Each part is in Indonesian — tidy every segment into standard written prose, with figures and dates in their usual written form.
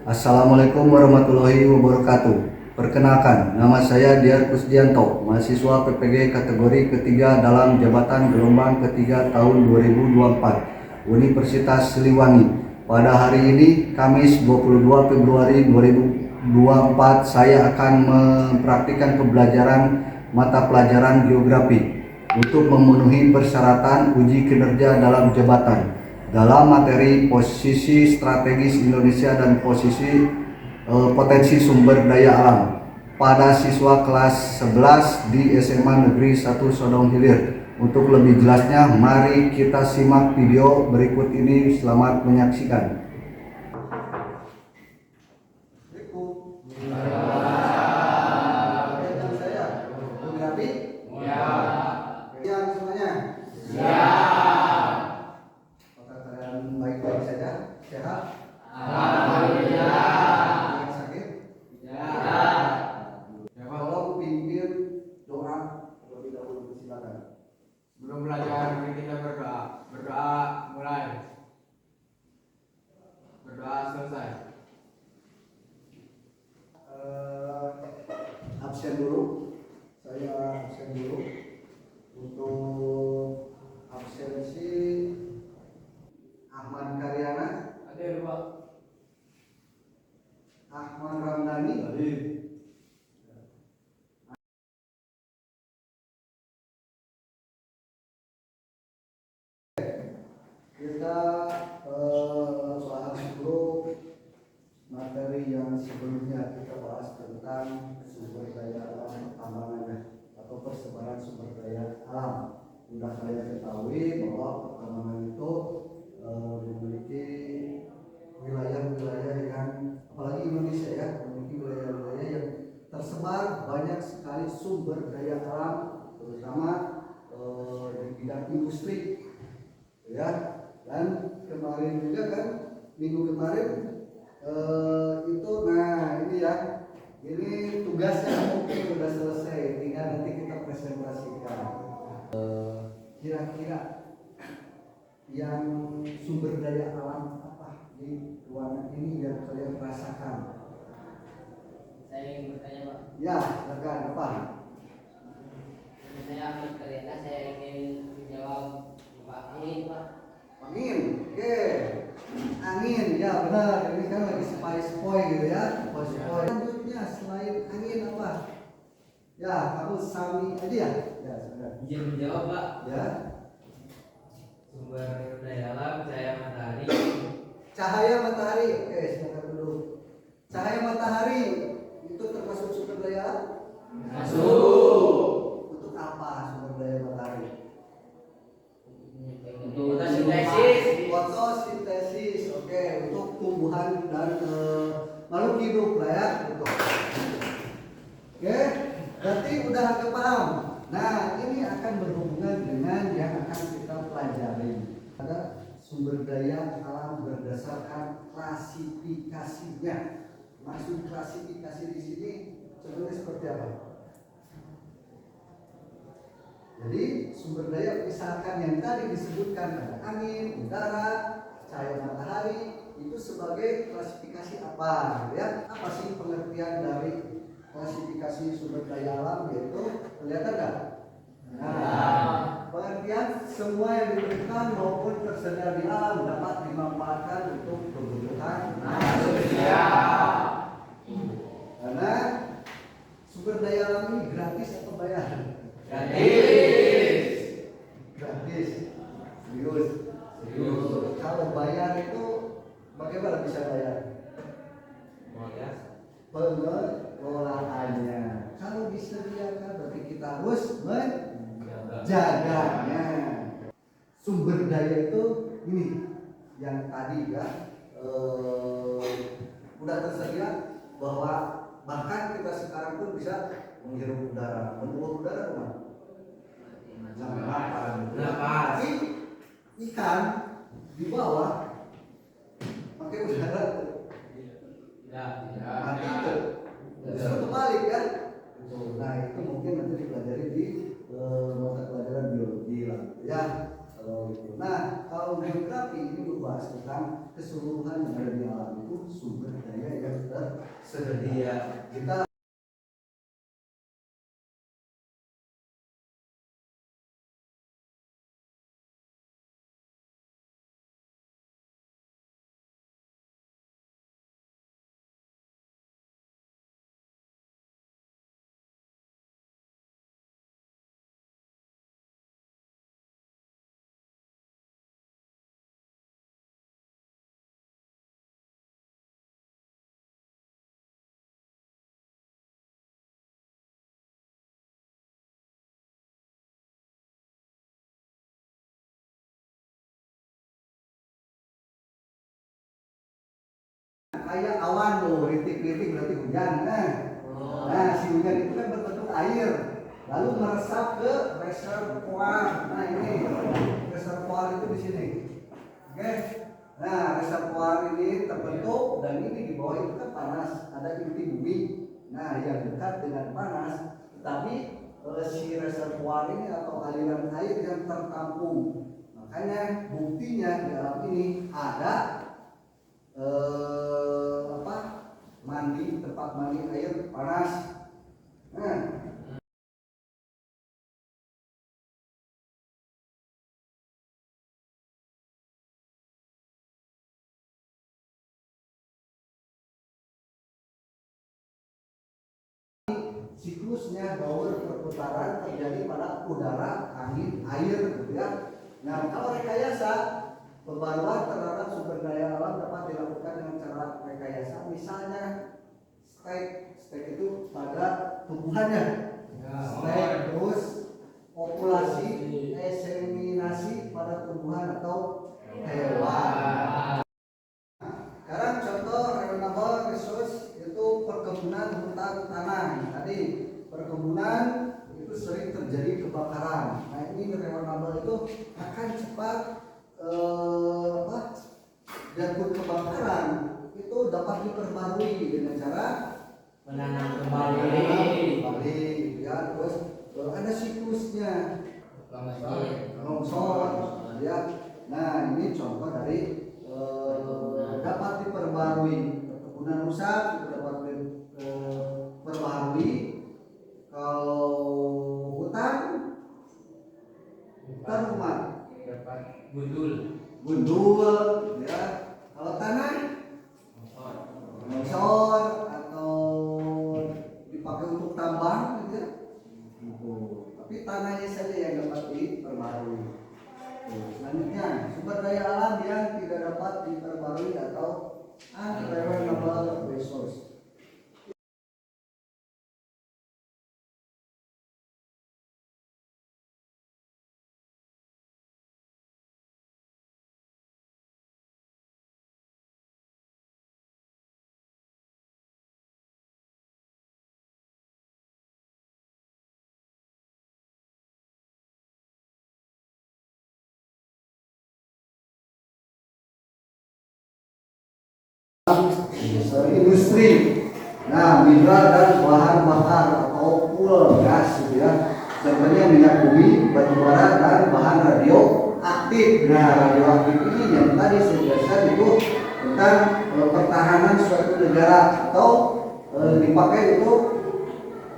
Assalamualaikum warahmatullahi wabarakatuh. Perkenalkan, nama saya Diar Kusdianto, mahasiswa PPG kategori ketiga dalam jabatan gelombang ketiga tahun 2024, Universitas Siliwangi. Pada hari ini, Kamis 22 Februari 2024, saya akan mempraktikkan pembelajaran mata pelajaran geografi untuk memenuhi persyaratan uji kinerja dalam jabatan dalam materi posisi strategis Indonesia dan posisi potensi sumber daya alam pada siswa kelas 11 di SMA Negeri 1 Sodong Hilir. Untuk lebih jelasnya, mari kita simak video berikut ini. Selamat menyaksikan. Baik-baik saja, sehat. Alhamdulillah. Sakit? Ya. Tolong pimpin doa terlebih dahulu, silakan. Sebelum belajar, mari kita berdoa. Berdoa mulai. Berdoa selesai. Absen dulu. Saya absen dulu. Untuk absensi Ahmad Karyana, Hadir, Pak. Ahmad Ramdhani, Hadir. kita bahas dulu materi yang sebelumnya. Kita bahas tentang sumber daya alam pertambangan atau persebaran sumber daya alam. Sudah kalian ketahui bahwa pertambangan itu memiliki wilayah-wilayah yang, apalagi Indonesia ya, memiliki wilayah-wilayah yang tersebar banyak sekali sumber daya alam, terutama di bidang industri ya. Dan kemarin juga kan, minggu kemarin itu, nah ini ya, ini tugasnya mungkin sudah selesai, tinggal nanti kita presentasikan. Kira-kira yang sumber daya alam apa di ruangan ini yang kalian rasakan? Saya ingin bertanya, Pak. Ya, silakan. Apa? Saya Ahmad Karyana, saya ingin menjawab Pak Angin, Pak. Angin, oke. Angin, ya benar. Ini kan lagi sepoi-sepoi gitu ya, sepoi-sepoi. Selanjutnya selain angin apa? Ya, kamu Sami aja ya. Ya, silakan. Izin menjawab, Pak. Ya. Sumber daya alam cahaya matahari. Cahaya matahari, oke, silakan dulu. Cahaya matahari itu termasuk sumber daya alam? Masuk. Untuk apa sumber daya matahari? Untuk fotosintesis. Fotosintesis, oke, untuk tumbuhan dan makhluk hidup lah ya, betul. Oke, berarti udah agak paham. Nah, ini akan berhubungan dengan yang akan kita pelajari. Ada sumber daya alam berdasarkan klasifikasinya. Maksud klasifikasi di sini sebenarnya seperti apa? Jadi sumber daya misalkan yang tadi disebutkan ada angin, udara, cahaya matahari, itu sebagai klasifikasi apa, gitu ya? Apa sih pengertian dari klasifikasi sumber daya alam, yaitu kelihatan nggak? Nah, pengertian semua yang diberikan maupun tersedia di alam dapat dimanfaatkan untuk kebutuhan manusia. Karena sumber daya alam ini gratis atau bayar? Gratis. Gratis. Serius. Kalau bayar itu bagaimana bisa bayar? Pengelolaannya. Kalau disediakan berarti kita harus menjaganya. Sumber daya itu ini yang tadi ya, udah tersedia, bahwa bahkan kita sekarang pun bisa menghirup udara, menurut udara rumah. Tapi ikan di bawah pakai udara mati itu. Justru kebalik kan? Nah, itu mungkin nanti dipelajari di mata pelajaran biologi lah ya. Nah, kalau geografi ini membahas tentang keseluruhan yang ada di alam itu sumber daya yang tersedia. Kita kayak awan loh, rintik-rintik berarti hujan. Nah, si hujan itu kan berbentuk air, lalu meresap ke reservoir. Nah ini reservoir itu di sini. Oke. Nah reservoir ini terbentuk dan ini di bawah itu kan panas, ada inti bumi. Nah yang dekat dengan panas, tetapi si reservoir ini atau aliran air yang tertampung. Makanya buktinya di alam ini ada tempat mandi air panas. Nah, siklusnya bauran perputaran terjadi pada udara, angin, air, gitu ya. Nah, kalau rekayasa pembaruan terhadap sumber daya alam dapat dilakukan dengan cara rekayasa, misalnya stek itu pada tumbuhannya, stek terus populasi inseminasi pada tumbuhan atau hewan. Sekarang contoh renewable resource itu perkebunan hutan tanah. Tadi perkebunan itu sering terjadi kebakaran. Nah ini renewable itu akan cepat jatuh kebakaran itu dapat diperbarui dengan cara menanam kembali. Ya, terus ada siklusnya longsor ya. Nah ini contoh dari dapat diperbarui. Perkebunan rusak itu dapat diperbarui. Kalau hutan rumah dapat gundul ya. Kalau tanah longsor atau dipakai untuk tambang gitu ya. Tapi tanahnya saja yang dapat diperbarui. Selanjutnya sumber daya alam yang tidak dapat diperbarui atau unrenewable resource. Industri, nah mineral dan bahan bakar atau fuel gas gitu ya. Contohnya minyak bumi, batu bara dan bahan radioaktif. Nah radioaktif ini yang tadi saya jelaskan itu tentang pertahanan suatu negara atau dipakai untuk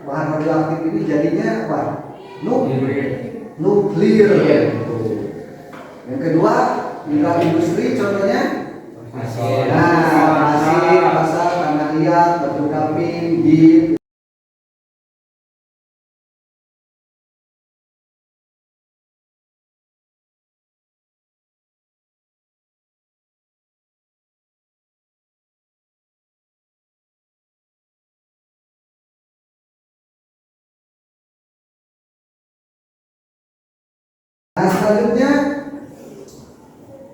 bahan radioaktif ini jadinya apa? Nuklir. Yang kedua mineral industri contohnya. Pasir, pasar, tanah liat, batu kaping, bit. Nah selanjutnya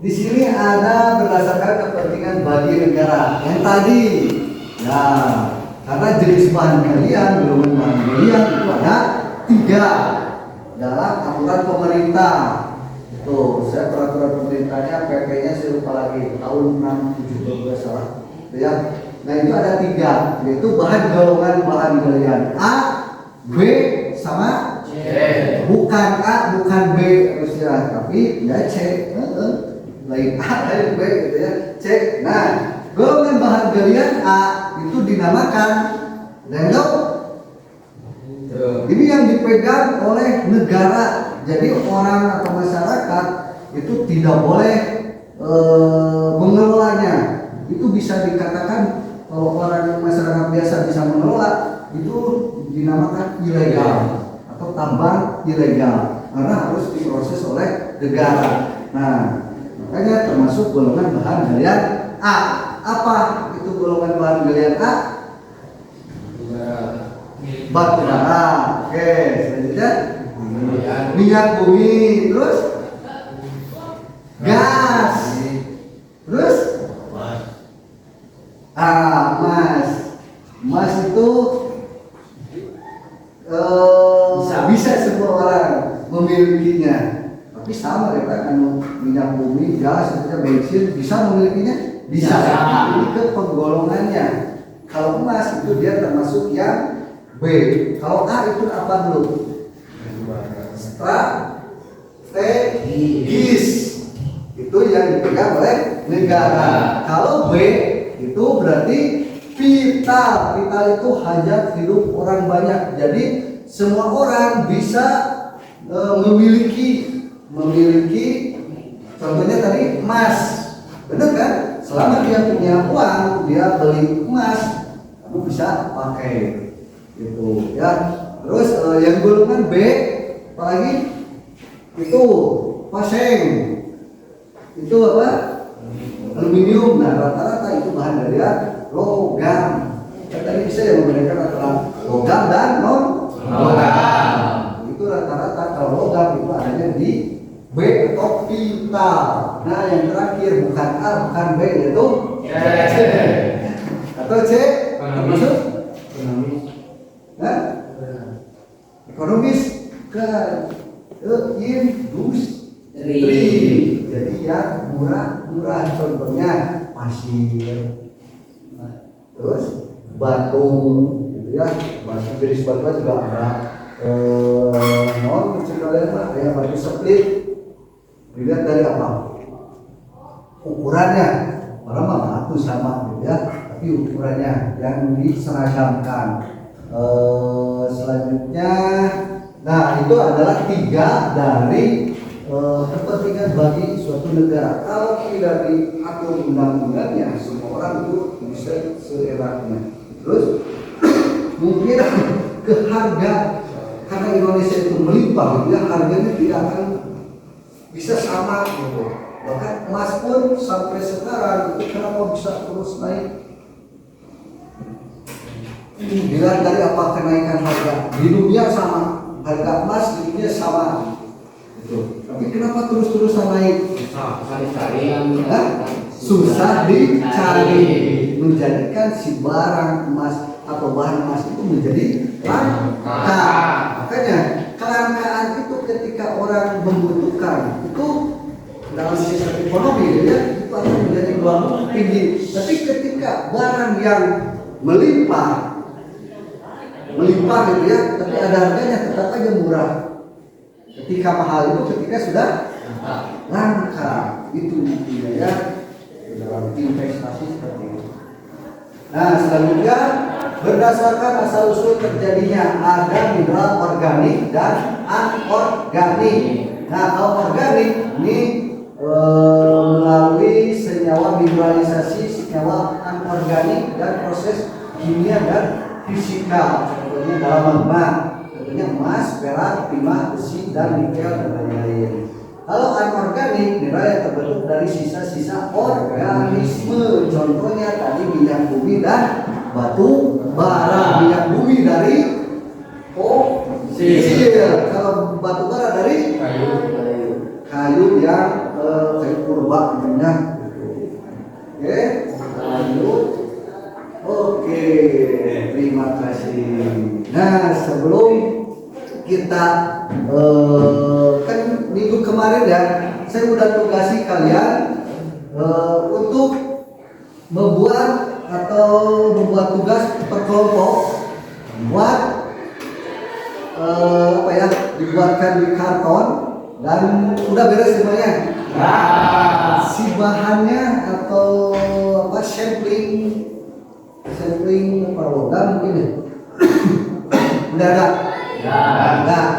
di sini ada berdasarkan kepentingan bagi negara yang tadi. Nah, karena jenis bahan galian, golongan bahan galian itu ada 3 dalam aturan pemerintah. Itu saya peraturan pemerintahnya PP-nya saya lupa lagi tahun 67 salah. Ya. Nah itu ada 3, yaitu golongan bahan galian A, B, sama C. Bukan A, bukan B harusnya, tapi ya C. Lain A, lain B gitu ya. C. Nah, golongan bahan galian A itu dinamakan lendok. Ini yang dipegang oleh negara. Jadi orang atau masyarakat itu tidak boleh mengelolanya. Itu bisa dikatakan kalau orang masyarakat biasa bisa mengelola, itu dinamakan ilegal atau tambang ilegal karena harus diproses oleh negara. Nah, makanya termasuk golongan bahan galian A. Apa itu golongan bahan galian A? Batu bara. Oke, selanjutnya minyak bumi, terus gas, terus emas. Emas itu bisa semua orang memilikinya, tapi sama ya kan, minyak bumi, gas, bensin bisa memilikinya, bisa. Ini ke penggolongannya. Kalau emas itu dia termasuk yang B. Kalau A itu apa dulu? Strategis. Itu yang dipegang oleh negara. Kalau B itu berarti vital. Vital itu hajat hidup orang banyak. Jadi semua orang bisa memiliki. Contohnya tadi emas. Benar kan? Selama dia punya uang, dia beli emas, kamu bisa pakai. Gitu ya. Terus yang golongan B apalagi itu paseng, itu apa, aluminium. Nah, rata-rata itu bahan dari logam. Tadi bisa yang membedakan antara logam dan non logam. Itu rata-rata kalau logam itu adanya di B atau vital. Nah, yang terakhir bukan A bukan B yaitu C atau C termasuk ekonomis ke industri. Jadi yang murah contohnya pasir, terus batu gitu ya. Batu jenis batu juga ada kayak batu split. Dilihat dari apa ukurannya, orang mah batu sama gitu ya, tapi ukurannya yang diseragamkan. Selanjutnya, nah itu adalah 3 dari kepentingan bagi suatu negara. Kalau tidak diatur undang-undangnya, semua orang itu bisa seenaknya. Terus mungkin ke harga, karena Indonesia itu melimpah, ya harganya tidak akan bisa sama gitu. Bahkan emas pun sampai sekarang itu kenapa bisa terus naik? Dilihat dari apa kenaikan harga di dunia sama, harga emas di dunia sama gitu. Tapi kenapa terus-terusan naik? Susah dicari, menjadikan si barang emas atau bahan emas itu menjadi langka. Makanya kelangkaan itu ketika orang membutuhkan itu dalam sistem ekonomi ya, itu akan menjadi gelombang tinggi. Tapi ketika barang yang melimpah gitu ya, tapi ada harganya tetap aja murah. Ketika mahal itu ketika sudah langka, itu intinya ya dalam investasi seperti itu. Nah, selanjutnya berdasarkan asal usul terjadinya ada mineral organik dan anorganik. Nah, kalau organik ini melalui senyawa mineralisasi, senyawa anorganik dan proses kimia dan fisika. Contohnya dalam magma, contohnya emas, perak, timah, besi, dan nikel dan lain-lain. Kalau anorganik, mineral yang terbentuk dari sisa-sisa organisme. Contohnya tadi minyak bumi dan batu bara. Minyak bumi dari fosil. Kalau batu bara dari kayu yang kayu purba namanya. Oke, lanjut. Oke, terima kasih. Nah, sebelum kita kan minggu kemarin ya, saya udah tugasi kalian untuk membuat tugas per kelompok buat apa ya? dibuatkan di karton dan udah beres semuanya. Si bahannya atau apa sampling apa logam mungkin ya. Udah ada. Nah,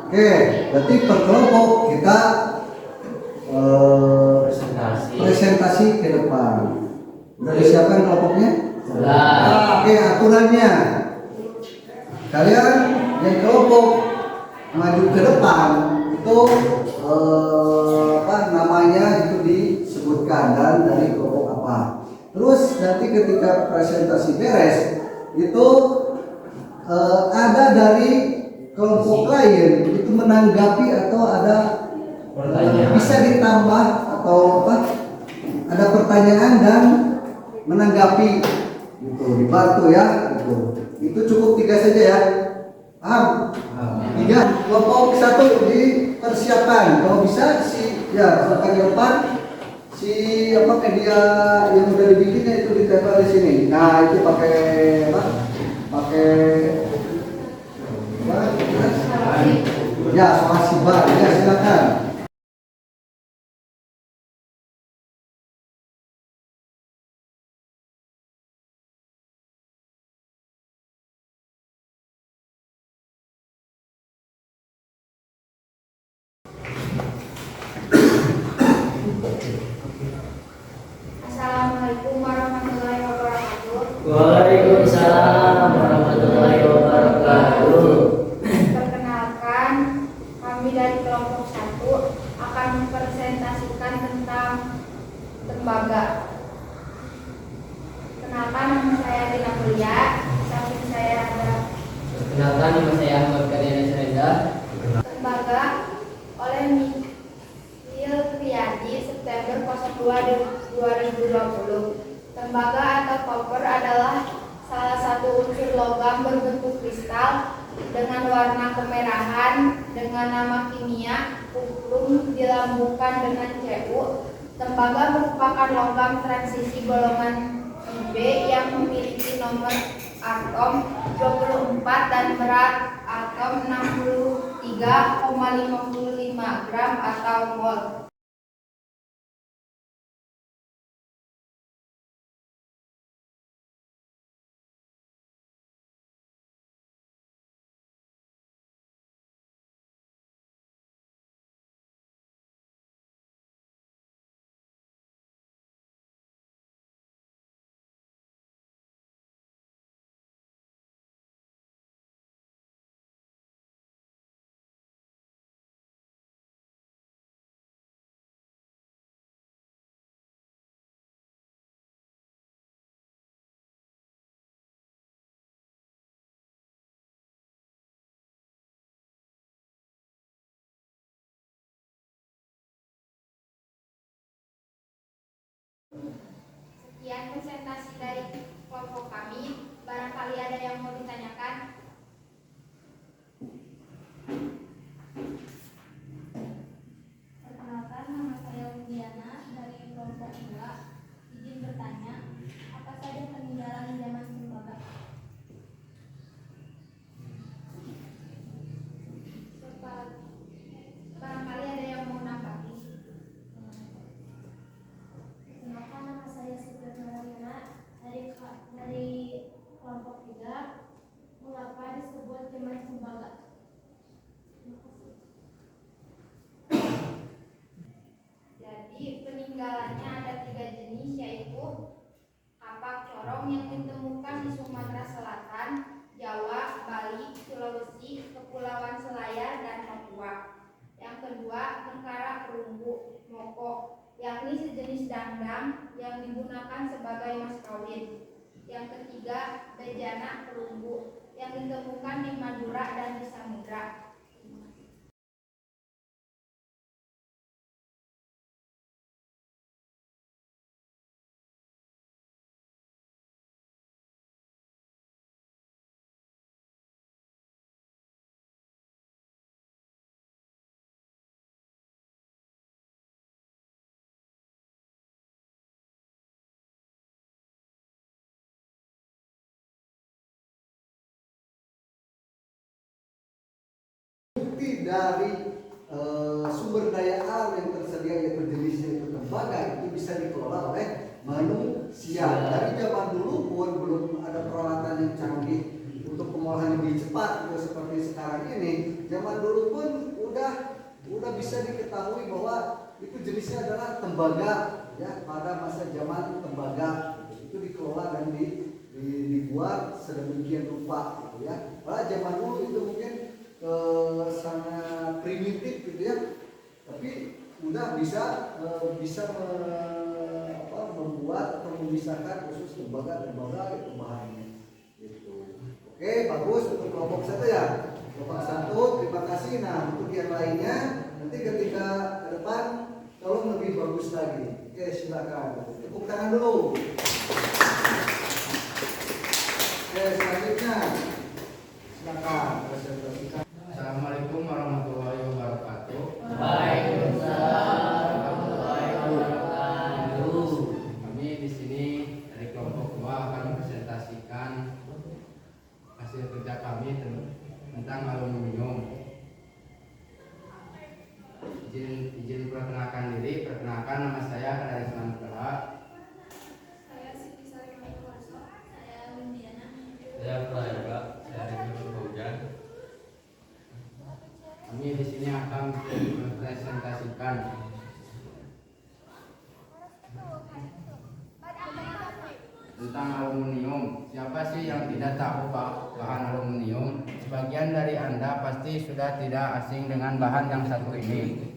oke, berarti per kelompok kita presentasi ke depan. Udah disiapkan kelompoknya? Oke, aturannya. Kalian yang kelompok maju ke depan itu apa namanya itu disebutkan dan dari kelompok apa. Terus nanti ketika presentasi beres itu ada dari kelompok lain itu menanggapi atau ada bisa ditambah atau apa ada pertanyaan dan menanggapi gitu dibantu ya gitu. Itu cukup 3 saja ya. Paham? 3. Kelompok 1 dipersiapkan kalau bisa ya silakan ke depan si apa media yang udah dibikinnya itu ditempel di sini. Nah itu pakai apa? Pakai ya soal sibar ya silakan. Assalamualaikum warahmatullahi wabarakatuh. Waalaikumsalam warahmatullahi wabarakatuh. Perkenalkan, kami dari kelompok 1 akan mempresentasikan tentang tembaga. Kenalkan, nama saya Rina Mulia. Di samping saya ada Perkenalkan, nama saya Ahmad Karyana Sarenda. tembaga oleh Mikil Priyadi September 02 2020. Tembaga atau koper adalah salah satu unsur logam berbentuk kristal dengan warna kemerahan dengan nama kimia kuprum dilambungkan dengan Cu. Tembaga merupakan logam transisi golongan B yang memiliki nomor atom 24 dan berat atom 63,55 gram atau mol. Sekian presentasi dari kelompok kami. Barangkali ada yang mau ditanyakan. Perkenalkan, nama saya Widiana dari kelompok 2. Izin bertanya, apa saja peninggalan zaman tembaga? Barangkali ada yang mau nambahin. Perkenalkan, nama saya Siti Nurina dari kelompok 3. Mengapa disebut zaman tembaga? Jadi peninggalannya ada 3 jenis, yaitu kapak corong yang ditemukan di Sumatera Selatan, Jawa, Bali, Sulawesi, Kepulauan Selayar, dan Papua. Yang kedua, tengkara perunggu moko, yakni sejenis dangdang yang digunakan sebagai mas kawin. Yang ketiga, bejana perunggu yang ditemukan di Madura dan di Samudra. dari sumber daya alam yang tersedia yaitu jenisnya itu tembaga itu bisa dikelola oleh manusia. Dari zaman dulu pun belum ada peralatan yang canggih untuk pengolahan lebih cepat gitu, seperti sekarang ini. Zaman dulu pun udah bisa diketahui bahwa itu jenisnya adalah tembaga ya, pada masa zaman tembaga itu dikelola dan dibuat sedemikian rupa gitu ya. Pada zaman dulu itu mungkin sangat primitif gitu ya, tapi udah bisa membuat atau memisahkan khusus tembaga itu bahannya gitu. Oke, bagus untuk kelompok satu ya. Kelompok satu, terima kasih. Nah, untuk yang lainnya nanti ketika ke depan tolong lebih bagus lagi. Oke, silakan. Tepuk tangan dulu. Oke, selanjutnya silakan presentasikan. Assalamualaikum warahmatullahi wabarakatuh. Waalaikumsalam warahmatullahi wabarakatuh. Kami di sini dari kelompok 2 akan mempresentasikan hasil kerja kami tentang aluminium. Izin perkenalkan diri. Perkenalkan, nama saya Karisman Pera. Saya Siti Salimah Warso. Saya Windiana. Saya Prayoga, saya Regi Hujan. Kami di sini akan mempresentasikan tentang aluminium. Siapa sih yang tidak tahu bahan aluminium? Sebagian dari Anda pasti sudah tidak asing dengan bahan yang satu ini.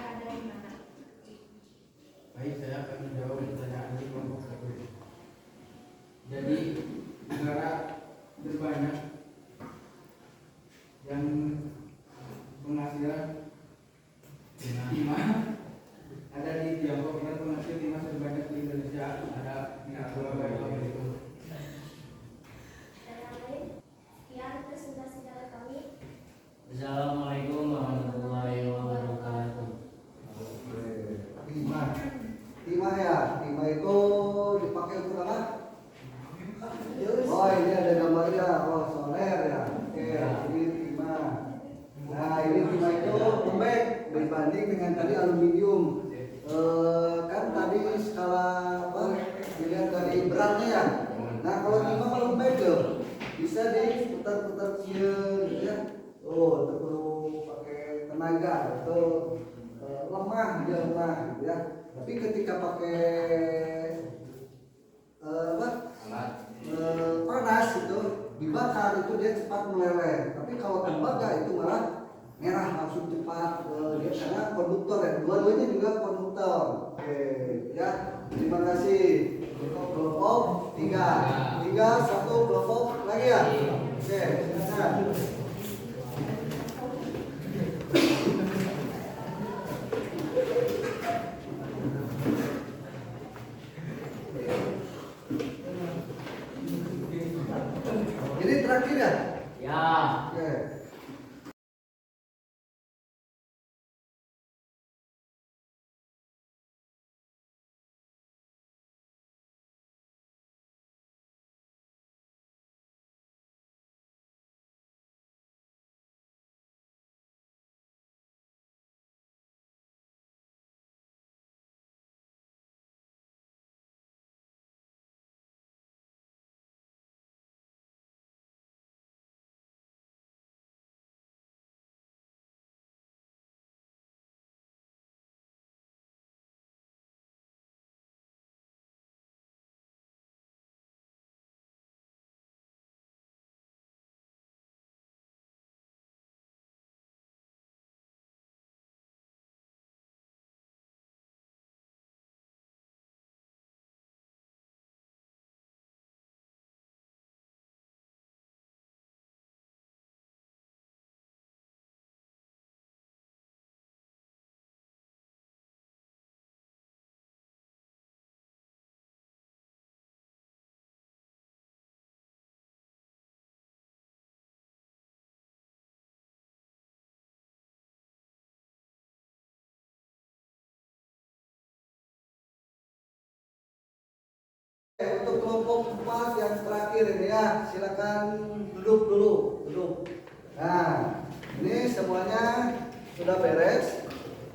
ada di mana? Baik, saya akan menjawab pertanyaan di kelompok 1. Jadi negara terbanyak yang penghasilan timah ada di Tiongkok, dan penghasil timah terbanyak di Indonesia ada di Surabaya itu. Dan yang lain, sekian presentasi dari kami. Assalamualaikum warahmatullahi wabarakatuh. Timah. Timah ya. Timah itu dipakai untuk apa? Oh, ini ada gambarnya. Oh, soler ya. Oke, ini timah. Nah, ini timah itu lembek berbanding dengan tadi aluminium. Kan tadi skala apa? Dilihat dari beratnya ya. Nah, kalau timah kalau lembek tuh bisa diputar-putar gitu ya. Oh, itu perlu pakai tenaga itu lemah, dia lemah gitu ya. Tapi ketika pakai apa? Panas itu dibakar itu dia cepat meleleh. Tapi kalau tembaga itu malah merah langsung cepat dia karena konduktor ya. Dua-duanya juga konduktor. Oke, ya. Terima kasih. Untuk kelompok 3. 1 kelompok lagi ya. Oke, silakan. Ini terakhir ya? Ya. Oke. Untuk kelompok 4 yang terakhir ini ya, silakan duduk dulu, duduk. Nah, ini semuanya sudah beres.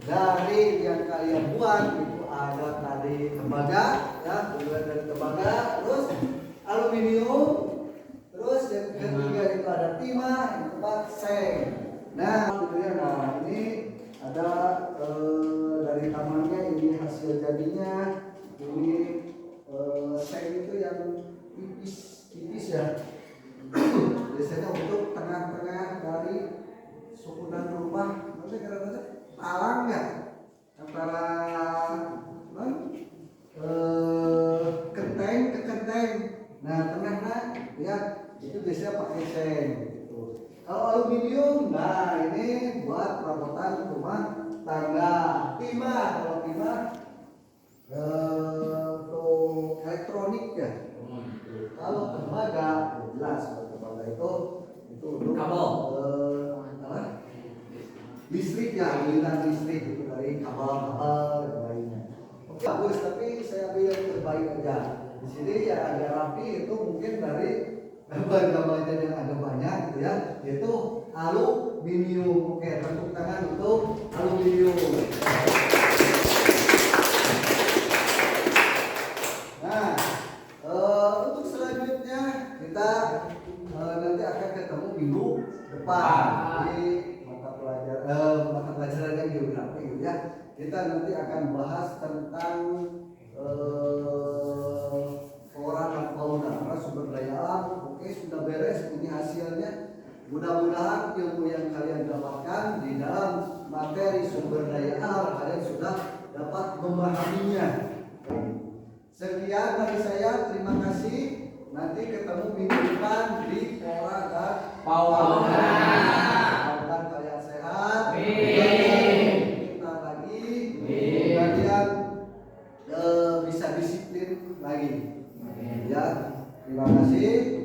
Dari yang kalian buat itu ada tadi tembaga, ya, mulai dari tembaga, terus aluminium, terus yang ketiga itu ada timah, yang keempat seng. Nah, ini ada dari tamannya ini hasil jadinya, ini seng itu yang tipis ya. Biasanya untuk tengah-tengah dari sukunan rumah, nanti kira-kira talang ya antara kenteng ke kenteng. Nah, tengahnya ya itu biasanya pakai seng gitu. Kalau aluminium, nah ini buat perabotan rumah tangga. Timah, kalau timah untuk elektronik ya. Kalau tembaga jelas, kalau tembaga itu untuk Kabel. Listrik ya, aliran listrik itu dari kabel-kabel dan lainnya. Oke, bagus, tapi saya ambil yang terbaik aja. Di sini ya ada rapi itu mungkin dari gambar-gambarnya yang ada banyak gitu ya, yaitu aluminium. Oke, tepuk tangan untuk aluminium. Nah, untuk selanjutnya kita nanti akan ketemu minggu depan di mata pelajaran yang geografi gitu ya. Kita nanti akan bahas tentang flora dan fauna, karena sumber daya alam. Oke, sudah beres ini hasilnya. Mudah-mudahan ilmu yang kalian dapatkan di dalam materi sumber daya alam kalian sudah dapat memahaminya. Sekian dari saya, terima kasih. Nanti ketemu minggu depan di Pora dan Pawaga. Mudah-mudahan kalian sehat. Kita lagi, kalian bisa disiplin lagi. Ya, terima kasih.